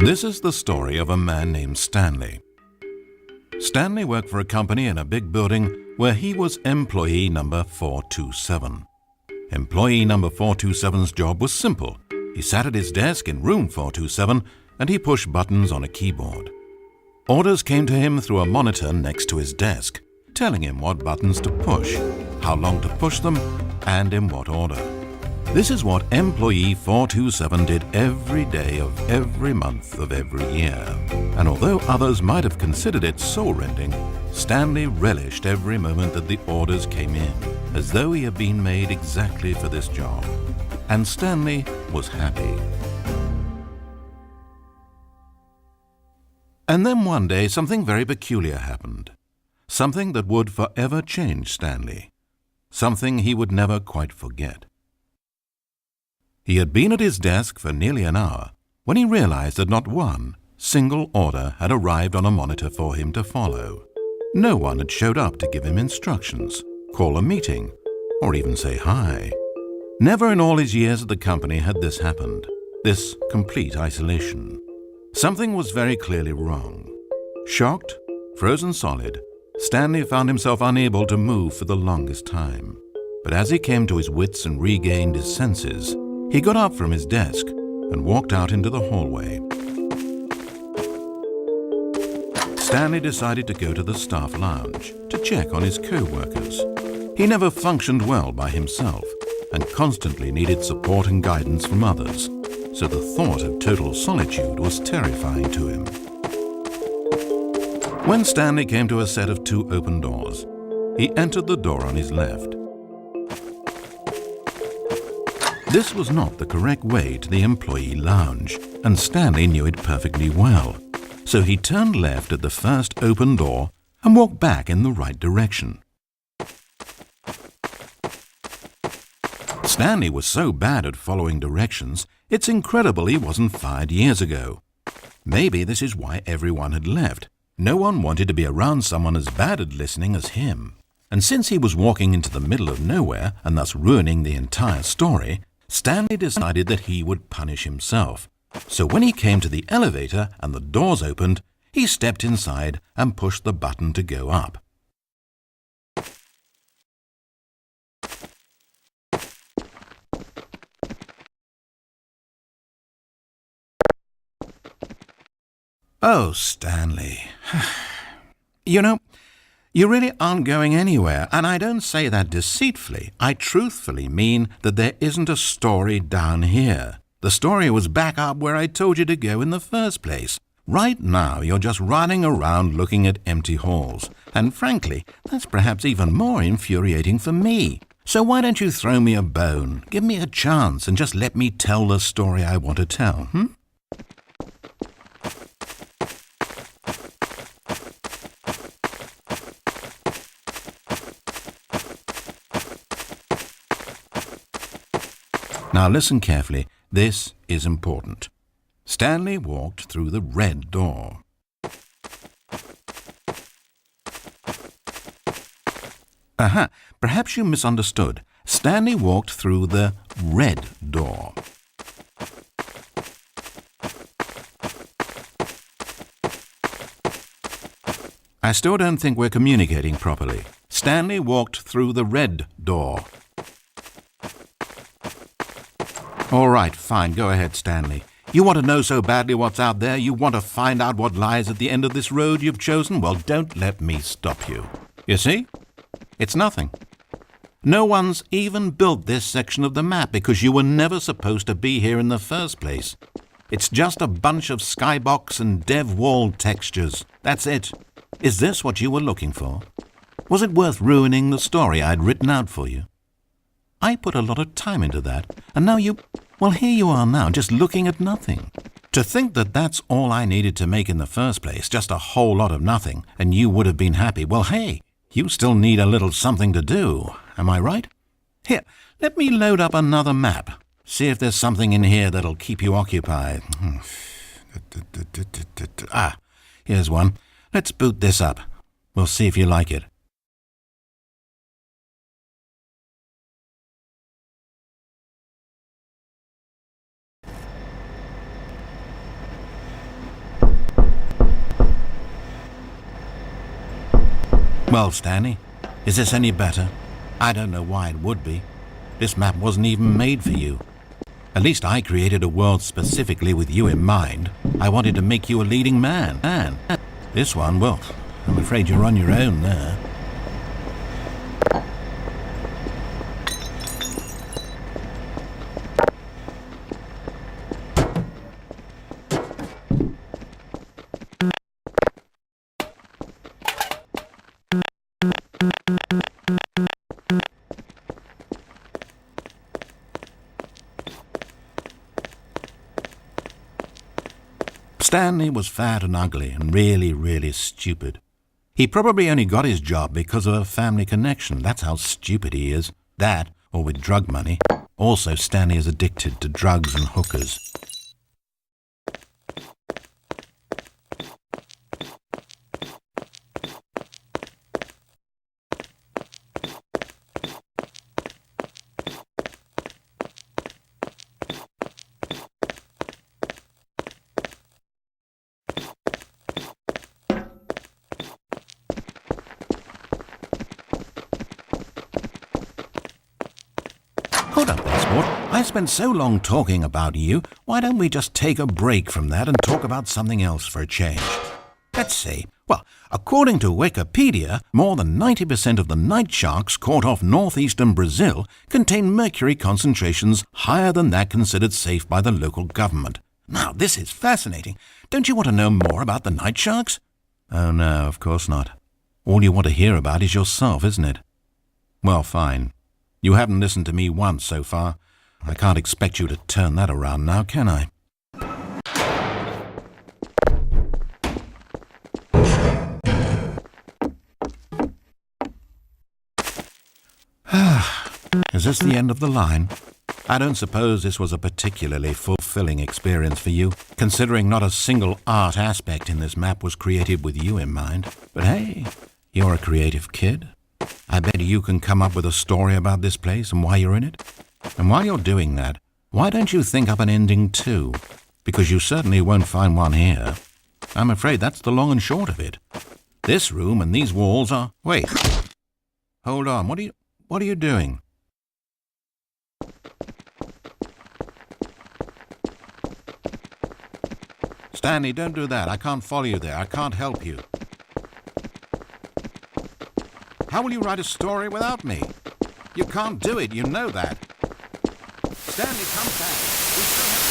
This is the story of a man named Stanley. Stanley worked for a company in a big building where he was employee number 427. Employee number 427's job was simple. He sat at his desk in room 427 and he pushed buttons on a keyboard. Orders came to him through a monitor next to his desk, telling him what buttons to push, how long to push them, and in what order. This is what employee 427 did every day of every month of every year. And although others might have considered it soul-rending, Stanley relished every moment that the orders came in, as though he had been made exactly for this job. And Stanley was happy. And then one day something very peculiar happened. Something that would forever change Stanley. Something he would never quite forget. He had been at his desk for nearly an hour when he realized that not one single order had arrived on a monitor for him to follow. No one had showed up to give him instructions, call a meeting, or even say hi. Never in all his years at the company had this happened, this complete isolation. Something was very clearly wrong. Shocked, frozen solid, Stanley found himself unable to move for the longest time. But as he came to his wits and regained his senses, he got up from his desk and walked out into the hallway. Stanley decided to go to the staff lounge to check on his co-workers. He never functioned well by himself and constantly needed support and guidance from others, so the thought of total solitude was terrifying to him. When Stanley came to a set of 2 open doors, he entered the door on his left. This was not the correct way to the employee lounge, and Stanley knew it perfectly well. So he turned left at the first open door and walked back in the right direction. Stanley was so bad at following directions, it's incredible he wasn't fired years ago. Maybe this is why everyone had left. No one wanted to be around someone as bad at listening as him. And since he was walking into the middle of nowhere and thus ruining the entire story, Stanley decided that he would punish himself. So when he came to the elevator and the doors opened, he stepped inside and pushed the button to go up. Oh, Stanley. You know, you really aren't going anywhere, and I don't say that deceitfully. I truthfully mean that there isn't a story down here. The story was back up where I told you to go in the first place. Right now, you're just running around looking at empty halls. And frankly, that's perhaps even more infuriating for me. So why don't you throw me a bone, give me a chance, and just let me tell the story I want to tell, Now listen carefully, this is important. Stanley walked through the red door. Aha, perhaps you misunderstood. Stanley walked through the red door. I still don't think we're communicating properly. Stanley walked through the red door. All right, fine, go ahead, Stanley. You want to know so badly what's out there? You want to find out what lies at the end of this road you've chosen? Well, don't let me stop you. You see? It's nothing. No one's even built this section of the map because you were never supposed to be here in the first place. It's just a bunch of skybox and dev wall textures. That's it. Is this what you were looking for? Was it worth ruining the story I'd written out for you? I put a lot of time into that, and now well, here you are now, just looking at nothing. To think that that's all I needed to make in the first place, just a whole lot of nothing, and you would have been happy. Well, hey, you still need a little something to do, am I right? Here, let me load up another map. See if there's something in here that'll keep you occupied. Ah, here's one. Let's boot this up. We'll see if you like it. Well, Stanley, is this any better? I don't know why it would be. This map wasn't even made for you. At least I created a world specifically with you in mind. I wanted to make you a leading man. And this one, well, I'm afraid you're on your own there. Stanley was fat and ugly and really, really stupid. He probably only got his job because of a family connection. That's how stupid he is. That, or with drug money. Also, Stanley is addicted to drugs and hookers. Hold up there, sport. I spent so long talking about you. Why don't we just take a break from that and talk about something else for a change? Let's see. Well, according to Wikipedia, more than 90% of the night sharks caught off northeastern Brazil contain mercury concentrations higher than that considered safe by the local government. Now, this is fascinating. Don't you want to know more about the night sharks? Oh, no, of course not. All you want to hear about is yourself, isn't it? Well, fine. You haven't listened to me once so far. I can't expect you to turn that around now, can I? Is this the end of the line? I don't suppose this was a particularly fulfilling experience for you, considering not a single art aspect in this map was created with you in mind. But hey, you're a creative kid. I bet you can come up with a story about this place and why you're in it. And while you're doing that, why don't you think up an ending too? Because you certainly won't find one here. I'm afraid that's the long and short of it. This room and these walls are... Wait. Hold on. What are you doing? Stanley, don't do that. I can't follow you there. I can't help you. How will you write a story without me? You can't do it, you know that. Stanley, come back. We still have